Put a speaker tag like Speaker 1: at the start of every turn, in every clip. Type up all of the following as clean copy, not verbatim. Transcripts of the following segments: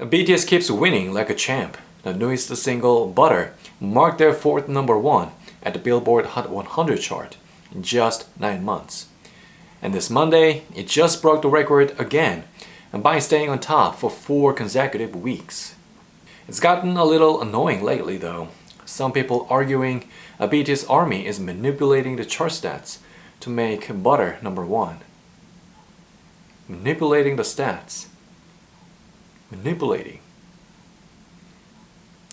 Speaker 1: BTS keeps winning like a champ. The newest single, Butter, marked their fourth #1 at the Billboard Hot 100 chart in just 9 months. And this Monday, it just broke the record again by staying on top for 4 consecutive weeks. It's gotten a little annoying lately though. Some people arguing BTS ARMY is manipulating the chart stats to make Butter #1. Manipulating the stats. Manipulating.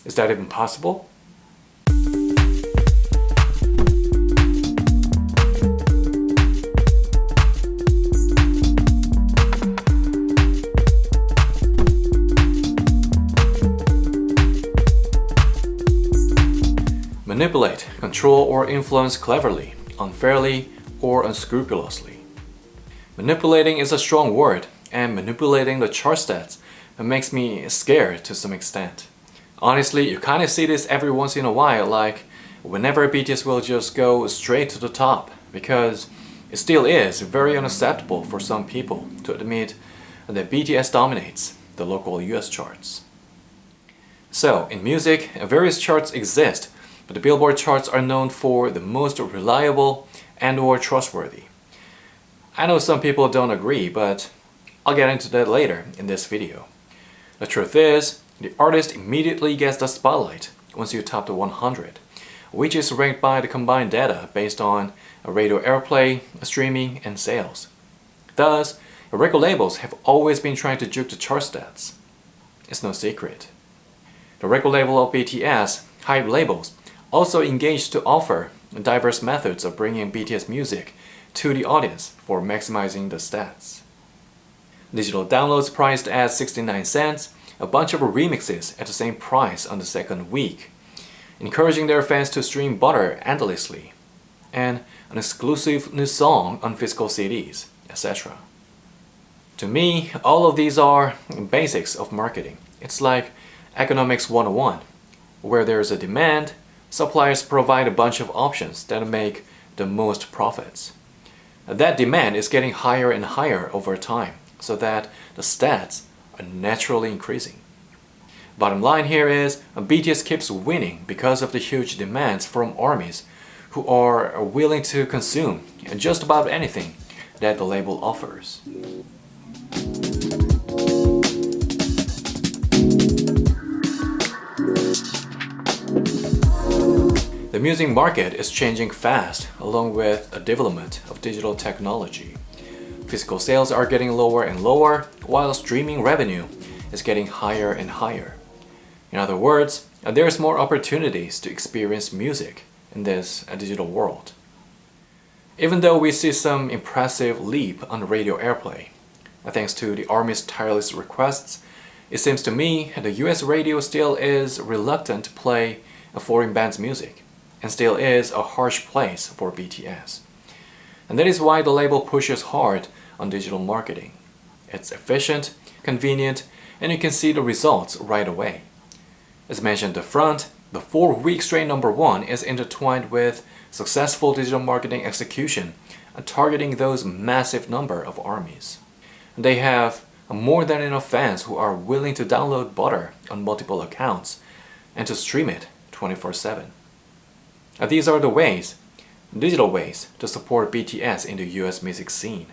Speaker 1: Is that even possible? Manipulate, control or influence cleverly, unfairly or unscrupulously. Manipulating is a strong word, and manipulating the chart stats makes me scared to some extent. Honestly, you kind of see this every once in a while, like whenever BTS will just go straight to the top, because it still is very unacceptable for some people to admit that BTS dominates the local US charts. So, in music, various charts exist, but the Billboard charts are known for the most reliable and or trustworthy. I know some people don't agree, but I'll get into that later in this video. The truth is, the artist immediately gets the spotlight once you top the 100, which is ranked by the combined data based on radio airplay, streaming, and sales. Thus, record labels have always been trying to juke the chart stats. It's no secret. The record label of BTS, Hype labels, also engaged to offer diverse methods of bringing BTS music to the audience for maximizing the stats. Digital downloads priced at 69 cents, a bunch of remixes at the same price on the second week, encouraging their fans to stream Butter endlessly, and an exclusive new song on physical CDs, etc. To me, all of these are basics of marketing. It's like economics 101, where there's a demand, suppliers provide a bunch of options that make the most profits. That demand is getting higher and higher over time, so that the stats are naturally increasing. Bottom line here is, BTS keeps winning because of the huge demands from ARMYs who are willing to consume just about anything that the label offers. The music market is changing fast along with the development of digital technology. Physical sales are getting lower and lower, while streaming revenue is getting higher and higher. In other words, there's more opportunities to experience music in this digital world. Even though we see some impressive leap on radio airplay, thanks to the ARMY's tireless requests, it seems to me the US radio still is reluctant to play a foreign band's music, and still is a harsh place for BTS. And that is why the label pushes hard on digital marketing. It's efficient, convenient, and you can see the results right away. As mentioned at the front, the 4-week straight #1 is intertwined with successful digital marketing execution targeting those massive number of ARMYs. They have more than enough fans who are willing to download Butter on multiple accounts and to stream it 24/7. These are the ways, digital ways, to support BTS in the US music scene.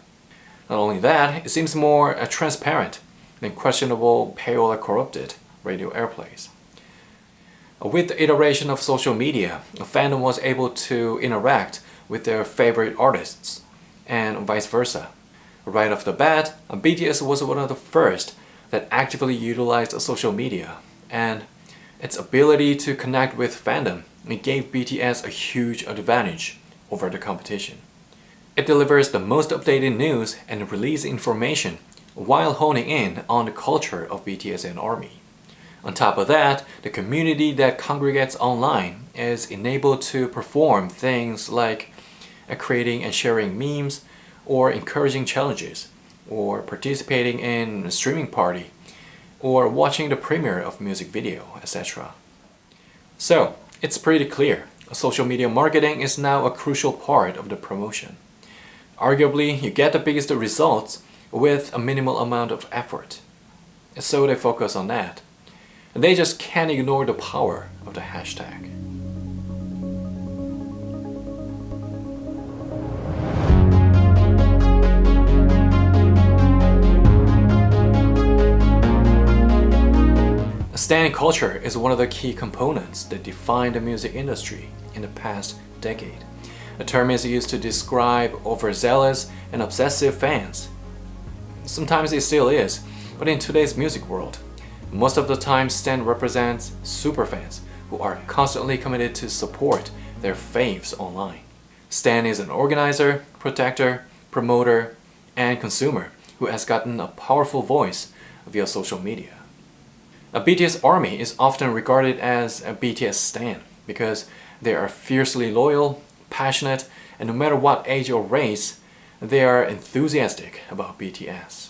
Speaker 1: Not only that, it seems more transparent than questionable paywall or corrupted radio airplays. With the iteration of social media, fandom was able to interact with their favorite artists, and vice versa. Right off the bat, BTS was one of the first that actively utilized social media, and its ability to connect with fandom gave BTS a huge advantage over the competition. It delivers the most updated news and release information while honing in on the culture of BTS and ARMY. On top of that, the community that congregates online is enabled to perform things like creating and sharing memes, or encouraging challenges, or participating in a streaming party, or watching the premiere of music video, etc. So, it's pretty clear, social media marketing is now a crucial part of the promotion. Arguably, you get the biggest results with a minimal amount of effort. so they focus on that. And they just can't ignore the power of the hashtag. Stan culture is one of the key components that define the music industry in the past decade. The term is used to describe overzealous and obsessive fans. Sometimes it still is, but in today's music world, most of the time Stan represents superfans who are constantly committed to support their faves online. Stan is an organizer, protector, promoter, and consumer who has gotten a powerful voice via social media. A BTS ARMY is often regarded as a BTS stan because they are fiercely loyal, passionate, and no matter what age or race, they are enthusiastic about BTS.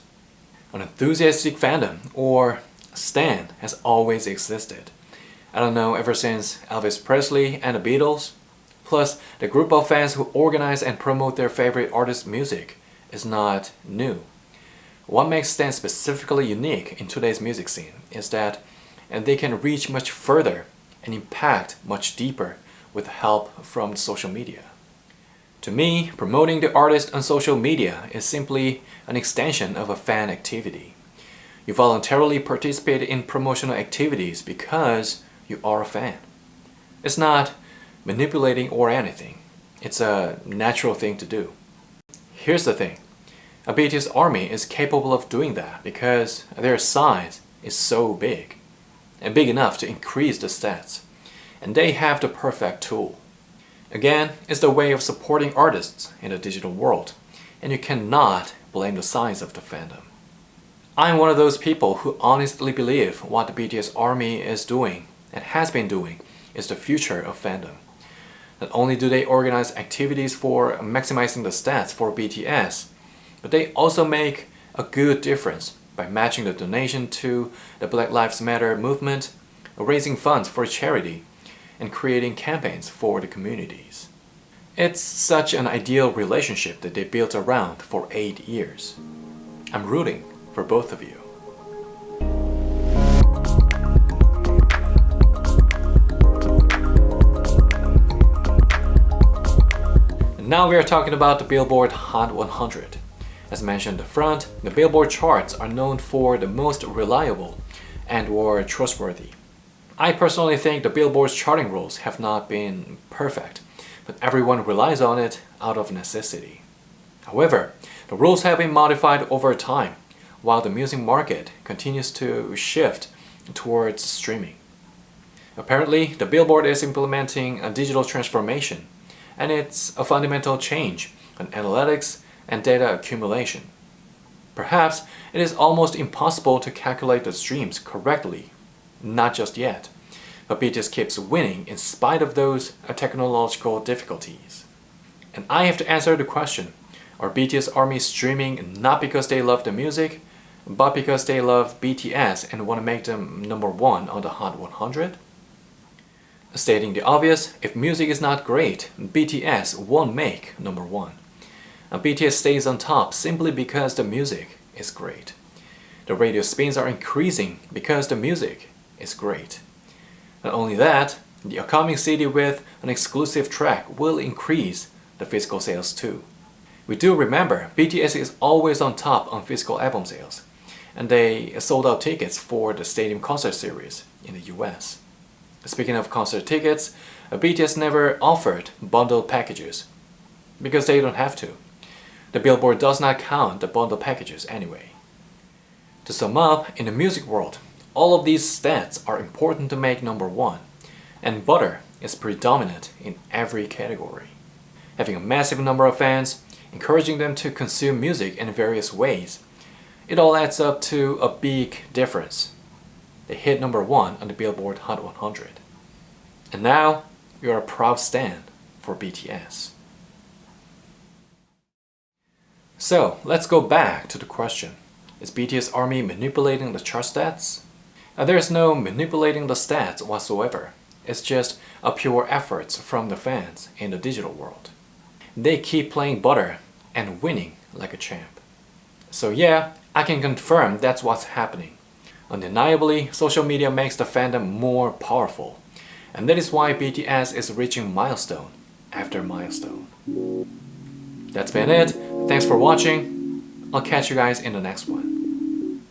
Speaker 1: An enthusiastic fandom, or stan, has always existed. I don't know, ever since Elvis Presley and the Beatles. Plus, the group of fans who organize and promote their favorite artist's music is not new. What makes Stan specifically unique in today's music scene is that they can reach much further and impact much deeper with help from social media. To me, promoting the artist on social media is simply an extension of a fan activity. You voluntarily participate in promotional activities because you are a fan. It's not manipulating or anything. It's a natural thing to do. Here's the thing. A BTS ARMY is capable of doing that because their size is so big and big enough to increase the stats, and they have the perfect tool. Again, it's the way of supporting artists in the digital world, and you cannot blame the size of the fandom. I'm one of those people who honestly believe what the BTS ARMY is doing and has been doing is the future of fandom. Not only do they organize activities for maximizing the stats for BTS, but they also make a good difference by matching the donation to the Black Lives Matter movement, raising funds for charity, and creating campaigns for the communities. It's such an ideal relationship that they built around for 8 years. I'm rooting for both of you. And now we are talking about the Billboard Hot 100. As mentioned up front, the Billboard charts are known for the most reliable and/or trustworthy. I personally think the Billboard's charting rules have not been perfect, but everyone relies on it out of necessity. However, the rules have been modified over time, while the music market continues to shift towards streaming. Apparently, the Billboard is implementing a digital transformation, and it's a fundamental change in analytics and data accumulation. Perhaps it is almost impossible to calculate the streams correctly, not just yet, but BTS keeps winning in spite of those technological difficulties. And I have to answer the question, are BTS ARMY streaming not because they love the music, but because they love BTS and want to make them number one on the Hot 100? Stating the obvious, if music is not great, BTS won't make number one. BTS stays on top simply because the music is great. The radio spins are increasing because the music is great. Not only that, the upcoming CD with an exclusive track will increase the physical sales too. We do remember BTS is always on top on physical album sales, and they sold out tickets for the Stadium Concert Series in the US. Speaking of concert tickets, BTS never offered bundled packages because they don't have to. The Billboard does not count the bundle packages anyway. To sum up, in the music world, all of these stats are important to make number one, and butter is predominant in every category. Having a massive number of fans, encouraging them to consume music in various ways, it all adds up to a big difference. They hit number one on the Billboard Hot 100. And now, we are a proud stan for BTS. So, let's go back to the question. Is BTS ARMY manipulating the chart stats? There's no manipulating the stats whatsoever. It's just a pure efforts from the fans in the digital world. They keep playing butter and winning like a champ. So yeah, I can confirm that's what's happening. Undeniably, social media makes the fandom more powerful. And that is why BTS is reaching milestone after milestone. That's been it. Thanks for watching. I'll catch you guys in the next one.